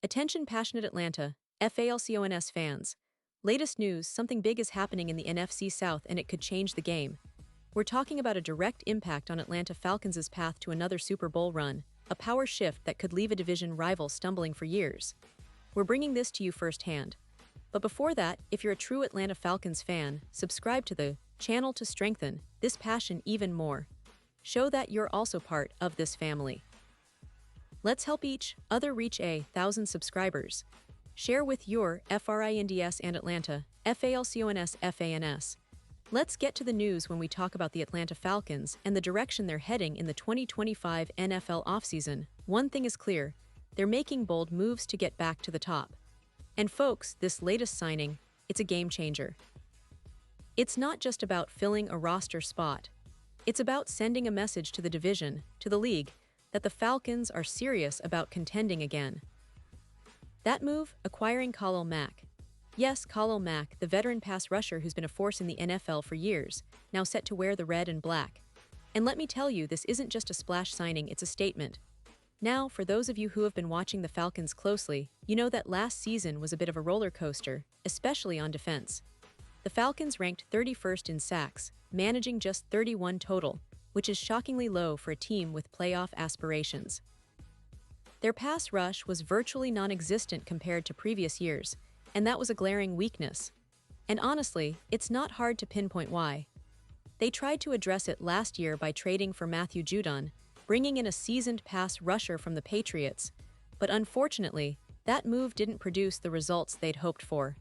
Attention passionate Atlanta, Falcons fans. Latest news, something big is happening in the NFC South and it could change the game. We're talking about a direct impact on Atlanta Falcons' path to another Super Bowl run, a power shift that could leave a division rival stumbling for years. We're bringing this to you firsthand. But before that, if you're a true Atlanta Falcons fan, subscribe to the channel to strengthen this passion even more. Show that you're also part of this family. Let's help each other reach 1,000 subscribers. Share with your FRINDS and Atlanta, FALCONS FANS. Let's get to the news when we talk about the Atlanta Falcons and the direction they're heading in the 2025 NFL offseason. One thing is clear, they're making bold moves to get back to the top. And folks, this latest signing, it's a game changer. It's not just about filling a roster spot. It's about sending a message to the division, to the league, that the Falcons are serious about contending again. That move, acquiring Khalil Mack. Yes, Khalil Mack, the veteran pass rusher who's been a force in the NFL for years, now set to wear the red and black. And let me tell you, this isn't just a splash signing, it's a statement. Now, for those of you who have been watching the Falcons closely, you know that last season was a bit of a roller coaster, especially on defense. The Falcons ranked 31st in sacks, managing just 31 total, which is shockingly low for a team with playoff aspirations. Their pass rush was virtually non-existent compared to previous years, and that was a glaring weakness. And honestly, it's not hard to pinpoint why. They tried to address it last year by trading for Matthew Judon, bringing in a seasoned pass rusher from the Patriots, but unfortunately, that move didn't produce the results they'd hoped for.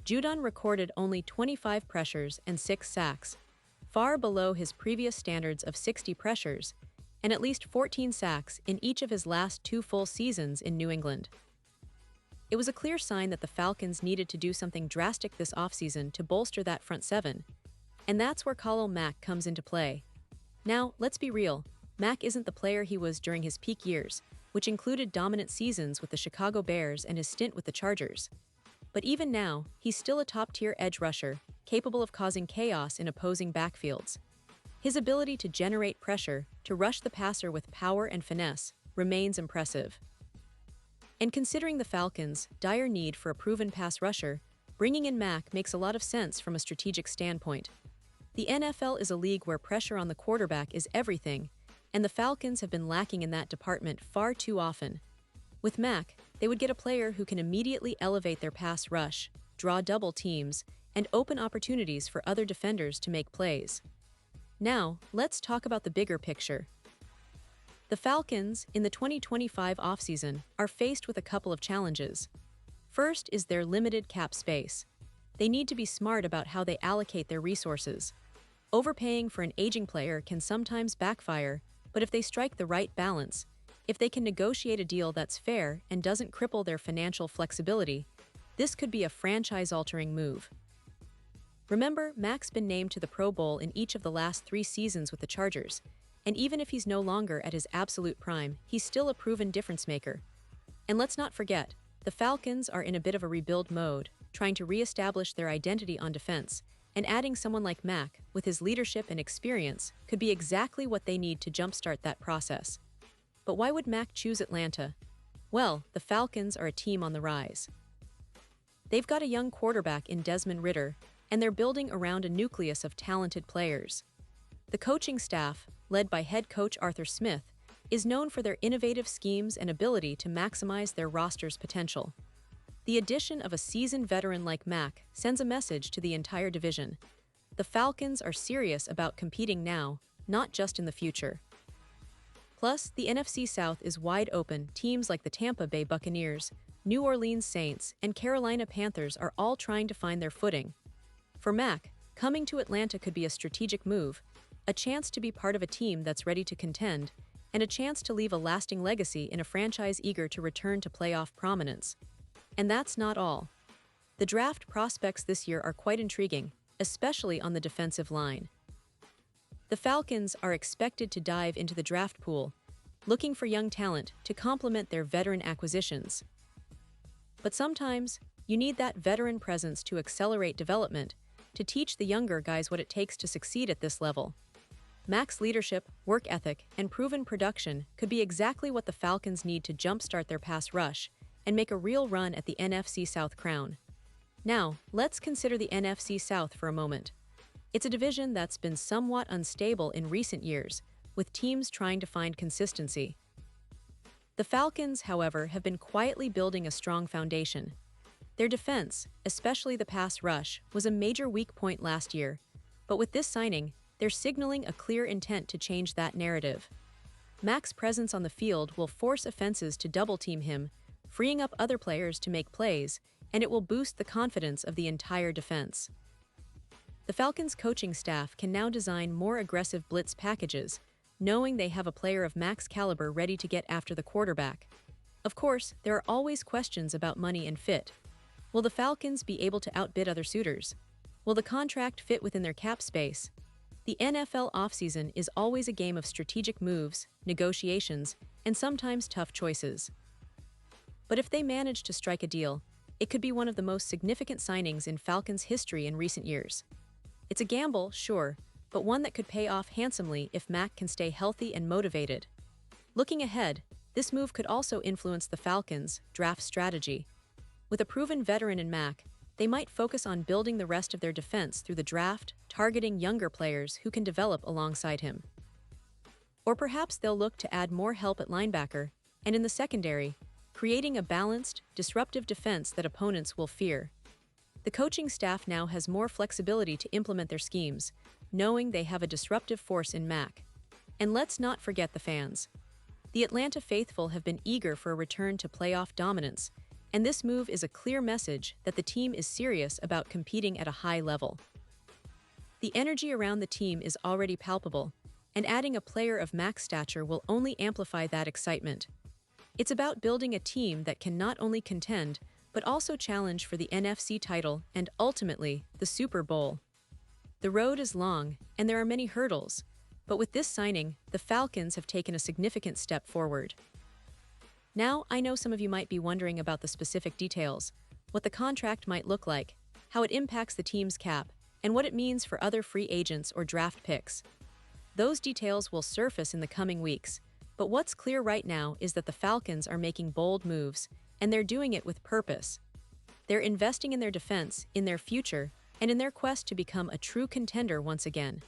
Judon recorded only 25 pressures and 6 sacks, far below his previous standards of 60 pressures, and at least 14 sacks in each of his last 2 full seasons in New England. It was a clear sign that the Falcons needed to do something drastic this offseason to bolster that front seven, and that's where Khalil Mack comes into play. Now, let's be real, Mack isn't the player he was during his peak years, which included dominant seasons with the Chicago Bears and his stint with the Chargers. But even now, he's still a top-tier edge rusher, capable of causing chaos in opposing backfields. His ability to generate pressure, to rush the passer with power and finesse, remains impressive. And considering the Falcons' dire need for a proven pass rusher, bringing in Mack makes a lot of sense from a strategic standpoint. The NFL is a league where pressure on the quarterback is everything, and the Falcons have been lacking in that department far too often. With Mack, they would get a player who can immediately elevate their pass rush, draw double teams, and open opportunities for other defenders to make plays. Now, let's talk about the bigger picture. The Falcons, in the 2025 offseason, are faced with a couple of challenges. First is their limited cap space. They need to be smart about how they allocate their resources. Overpaying for an aging player can sometimes backfire, but if they strike the right balance, if they can negotiate a deal that's fair and doesn't cripple their financial flexibility, this could be a franchise-altering move. Remember, Mack's been named to the Pro Bowl in each of the last 3 seasons with the Chargers, and even if he's no longer at his absolute prime, he's still a proven difference-maker. And let's not forget, the Falcons are in a bit of a rebuild mode, trying to re-establish their identity on defense, and adding someone like Mack, with his leadership and experience, could be exactly what they need to jumpstart that process. But why would Mack choose Atlanta? Well, the Falcons are a team on the rise. They've got a young quarterback in Desmond Ridder, and they're building around a nucleus of talented players. The coaching staff, led by head coach Arthur Smith, is known for their innovative schemes and ability to maximize their roster's potential. The addition of a seasoned veteran like Mack sends a message to the entire division. The Falcons are serious about competing now, not just in the future. Plus, the NFC South is wide open. Teams like the Tampa Bay Buccaneers, New Orleans Saints, and Carolina Panthers are all trying to find their footing. For Mack, coming to Atlanta could be a strategic move, a chance to be part of a team that's ready to contend, and a chance to leave a lasting legacy in a franchise eager to return to playoff prominence. And that's not all. The draft prospects this year are quite intriguing, especially on the defensive line. The Falcons are expected to dive into the draft pool, looking for young talent to complement their veteran acquisitions. But sometimes, you need that veteran presence to accelerate development, to teach the younger guys what it takes to succeed at this level. Mack's leadership, work ethic, and proven production could be exactly what the Falcons need to jumpstart their pass rush and make a real run at the NFC South crown. Now, let's consider the NFC South for a moment. It's a division that's been somewhat unstable in recent years, with teams trying to find consistency. The Falcons, however, have been quietly building a strong foundation. Their defense, especially the pass rush, was a major weak point last year, but with this signing, they're signaling a clear intent to change that narrative. Mack's presence on the field will force offenses to double-team him, freeing up other players to make plays, and it will boost the confidence of the entire defense. The Falcons' coaching staff can now design more aggressive blitz packages, knowing they have a player of Mack's caliber ready to get after the quarterback. Of course, there are always questions about money and fit. Will the Falcons be able to outbid other suitors? Will the contract fit within their cap space? The NFL offseason is always a game of strategic moves, negotiations, and sometimes tough choices. But if they manage to strike a deal, it could be one of the most significant signings in Falcons history in recent years. It's a gamble, sure, but one that could pay off handsomely if Mack can stay healthy and motivated. Looking ahead, this move could also influence the Falcons' draft strategy. With a proven veteran in Mack, they might focus on building the rest of their defense through the draft, targeting younger players who can develop alongside him. Or perhaps they'll look to add more help at linebacker, and in the secondary, creating a balanced, disruptive defense that opponents will fear. The coaching staff now has more flexibility to implement their schemes, knowing they have a disruptive force in Mack. And let's not forget the fans. The Atlanta faithful have been eager for a return to playoff dominance, and this move is a clear message that the team is serious about competing at a high level. The energy around the team is already palpable, and adding a player of Mack's stature will only amplify that excitement. It's about building a team that can not only contend, but also challenge for the NFC title and ultimately the Super Bowl. The road is long, and there are many hurdles, but with this signing, the Falcons have taken a significant step forward. Now, I know some of you might be wondering about the specific details, what the contract might look like, how it impacts the team's cap, and what it means for other free agents or draft picks. Those details will surface in the coming weeks, but what's clear right now is that the Falcons are making bold moves, and they're doing it with purpose. They're investing in their defense, in their future, and in their quest to become a true contender once again.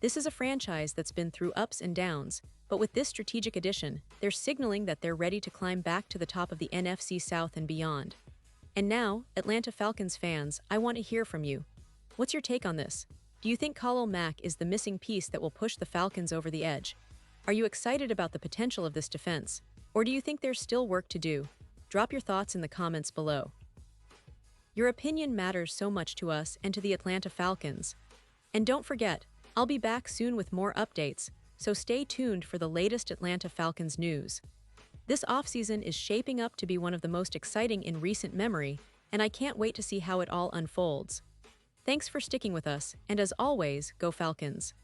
This is a franchise that's been through ups and downs, but with this strategic addition, they're signaling that they're ready to climb back to the top of the NFC South and beyond. And now, Atlanta Falcons fans, I want to hear from you. What's your take on this? Do you think Khalil Mack is the missing piece that will push the Falcons over the edge? Are you excited about the potential of this defense? Or do you think there's still work to do? Drop your thoughts in the comments below. Your opinion matters so much to us and to the Atlanta Falcons. And don't forget, I'll be back soon with more updates, so stay tuned for the latest Atlanta Falcons news. This offseason is shaping up to be one of the most exciting in recent memory, and I can't wait to see how it all unfolds. Thanks for sticking with us, and as always, go Falcons.